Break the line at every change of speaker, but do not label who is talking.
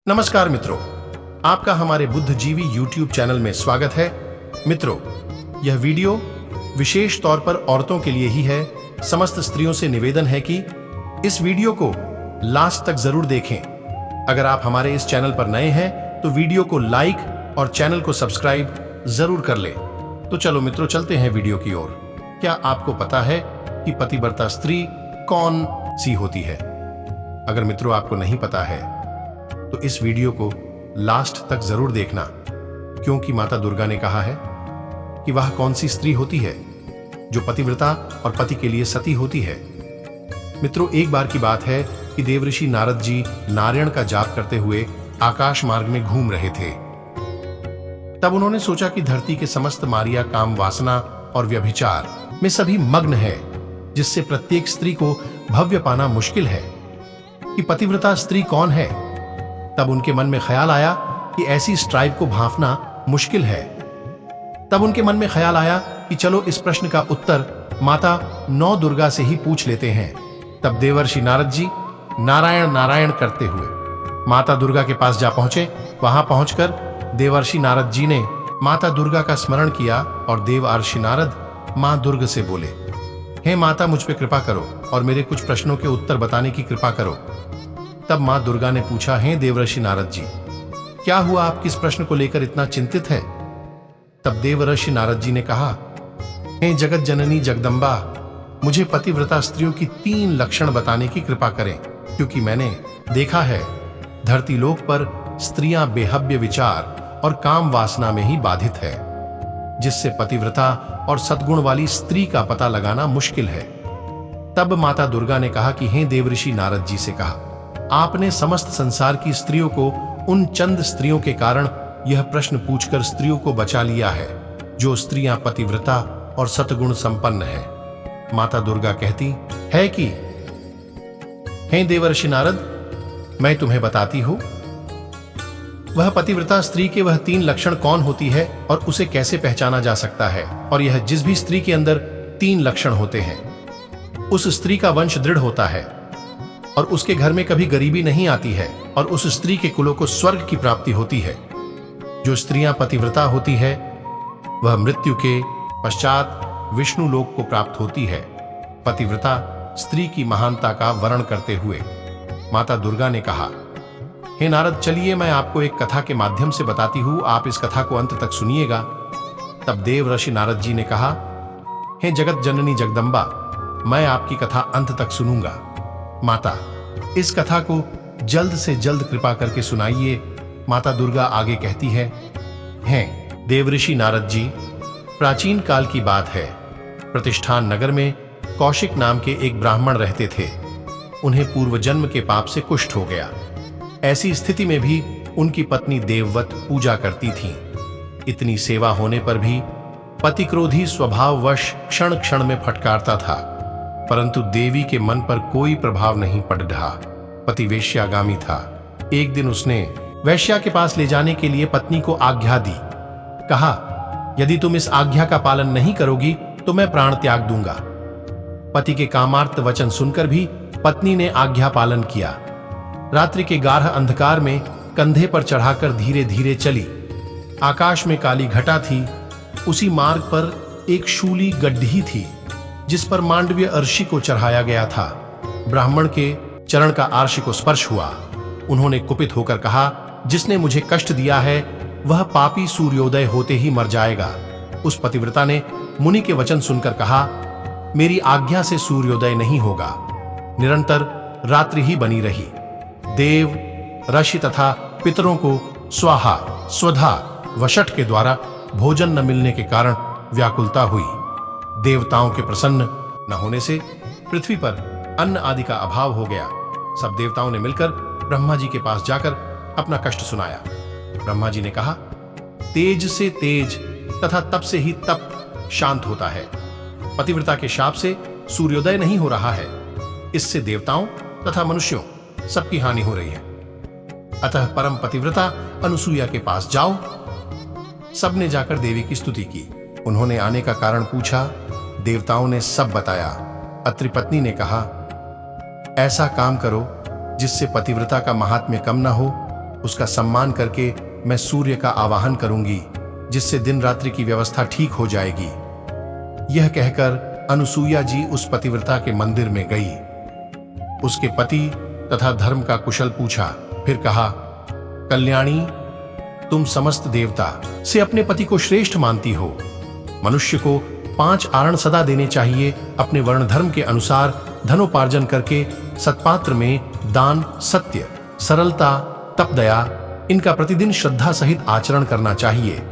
नमस्कार मित्रों, आपका हमारे बुद्धिजीवी YouTube चैनल में स्वागत है। मित्रों, यह वीडियो विशेष तौर पर औरतों के लिए ही है। समस्त स्त्रियों से निवेदन है कि इस वीडियो को लास्ट तक जरूर देखें। अगर आप हमारे इस चैनल पर नए हैं तो वीडियो को लाइक और चैनल को सब्सक्राइब जरूर कर ले। तो चलो मित्रों, चलते हैं वीडियो की ओर। क्या आपको पता है कि पतिव्रता स्त्री कौन सी होती है? अगर मित्रों आपको नहीं पता है तो इस वीडियो को लास्ट तक जरूर देखना, क्योंकि माता दुर्गा ने कहा है कि वह कौन सी स्त्री होती है जो पतिव्रता और पति के लिए सती होती है। मित्रों, एक बार की बात है कि देवऋषि नारद जी नारायण का जाप करते हुए आकाश मार्ग में घूम रहे थे। तब उन्होंने सोचा कि धरती के समस्त मारिया काम वासना और व्यभिचार में सभी मग्न है, जिससे प्रत्येक स्त्री को भव्य पाना मुश्किल है कि पतिव्रता स्त्री कौन है। तब उनके मन में ख्याल आया कि ऐसी स्ट्राइब को भांपना मुश्किल है। तब उनके मन में ख्याल आया कि चलो इस प्रश्न का उत्तर माता नौ दुर्गा से ही पूछ लेते हैं। तब देवर्षि नारद जी नारायण नारायण करते हुए माता दुर्गा के पास जा पहुंचे। वहां पहुंचकर देवर्षि नारद जी ने माता दुर्गा का स्मरण किया और देवर्षि नारद मां दुर्गा से बोले, हे माता, मुझ पे कृपा करो और मेरे कुछ प्रश्नों के उत्तर बताने की कृपा करो। तब मां दुर्गा ने पूछा, हे देवर्षि नारद जी, क्या हुआ? आप किस प्रश्न को लेकर इतना चिंतित है? तब देवर्षि नारद जी ने कहा, हे जगत जननी जगदम्बा, मुझे पतिव्रता स्त्रियों की 3 लक्षण बताने की कृपा करें, क्योंकि मैंने देखा है धरती लोक पर स्त्रियां बेहव्य विचार और काम वासना में ही बाधित है, जिससे पतिव्रता और सद्गुण वाली स्त्री का पता लगाना मुश्किल है। तब माता दुर्गा ने कहा कि हे देवर्षि नारद जी से कहा, आपने समस्त संसार की स्त्रियों को उन चंद स्त्रियों के कारण यह प्रश्न पूछकर स्त्रियों को बचा लिया है जो स्त्रियां पतिव्रता और सतगुण संपन्न है। माता दुर्गा कहती है कि हे देवर्षि नारद, मैं तुम्हें बताती हूं वह पतिव्रता स्त्री के वह 3 लक्षण कौन होती है और उसे कैसे पहचाना जा सकता है। और यह जिस भी स्त्री के अंदर 3 लक्षण होते हैं उस स्त्री का वंश दृढ़ होता है और उसके घर में कभी गरीबी नहीं आती है और उस स्त्री के कुलों को स्वर्ग की प्राप्ति होती है। जो स्त्रियां पतिव्रता होती है वह मृत्यु के पश्चात विष्णु लोक को प्राप्त होती है। पतिव्रता स्त्री की महानता का वर्णन करते हुए माता दुर्गा ने कहा, हे नारद, चलिए मैं आपको एक कथा के माध्यम से बताती हूं, आप इस कथा को अंत तक सुनिएगा। तब देवर्षि नारद जी ने कहा, हे जगत जननी जगदम्बा, मैं आपकी कथा अंत तक सुनूंगा। माता, इस कथा को जल्द से जल्द कृपा करके सुनाइए। माता दुर्गा आगे कहती है देवर्षि नारद जी, प्राचीन काल की बात है। प्रतिष्ठान नगर में कौशिक नाम के एक ब्राह्मण रहते थे। उन्हें पूर्व जन्म के पाप से कुष्ठ हो गया। ऐसी स्थिति में भी उनकी पत्नी देववत पूजा करती थी। इतनी सेवा होने पर भी पति क्रोधी स्वभाववश क्षण क्षण में फटकारता था, परंतु देवी के मन पर कोई प्रभाव नहीं पड़ रहा। पति वेश्यागामी था। एक दिन उसने वेश्या के पास ले जाने के लिए पत्नी को आज्ञा दी। कहा, यदि तुम इस आज्ञा का पालन नहीं करोगी तो मैं प्राण त्याग दूंगा। पति के कामार्थ वचन सुनकर भी पत्नी ने आज्ञा पालन किया। रात्रि के गाढ़ अंधकार में कंधे पर चढ़ाकर धीरे धीरे चली। आकाश में काली घटा थी। उसी मार्ग पर एक शूली गड्ढी थी जिस पर मांडव्य अर्षि को चढ़ाया गया था। ब्राह्मण के चरण का अर्षि को स्पर्श हुआ। उन्होंने कुपित होकर कहा, जिसने मुझे कष्ट दिया है वह पापी सूर्योदय होते ही मर जाएगा। उस पतिव्रता ने मुनि के वचन सुनकर कहा, मेरी आज्ञा से सूर्योदय नहीं होगा। निरंतर रात्रि ही बनी रही। देव, ऋषि तथा पितरों को स्वाहा, स्वधा, वषट के द्वारा भोजन न मिलने के कारण व्याकुलता हुई। देवताओं के प्रसन्न न होने से पृथ्वी पर अन्न आदि का अभाव हो गया। सब देवताओं ने मिलकर ब्रह्मा जी के पास जाकर अपना कष्ट सुनाया। ब्रह्मा जी ने कहा, तेज से तेज तथा तप से ही तप शांत होता है। पतिव्रता के शाप से सूर्योदय नहीं हो रहा है। इससे देवताओं तथा मनुष्यों सबकी हानि हो रही है। अतः परम पतिव्रता अनुसुईया के पास जाओ। सबने जाकर देवी की स्तुति की। उन्होंने आने का कारण पूछा। देवताओं ने सब बताया। अत्रि पत्नी ने कहा, ऐसा काम करो जिससे पतिव्रता का महात्म्य कम न हो उसका सम्मान करके मैं सूर्य का आवाहन करूंगी, जिससे दिन रात्रि की व्यवस्था ठीक हो जाएगी। यह कहकर अनुसूया जी उस पतिव्रता के मंदिर में गई। उसके पति तथा धर्म का कुशल पूछा, फिर कहा, कल्याणी, तुम समस्त देवता से अपने पति को श्रेष्ठ मानती हो। मनुष्य को 5 आरण सदा देने चाहिए। अपने वर्ण धर्म के अनुसार धनोपार्जन करके सत्पात्र में दान, सत्य, सरलता, तप, दया, इनका प्रतिदिन श्रद्धा सहित आचरण करना चाहिए।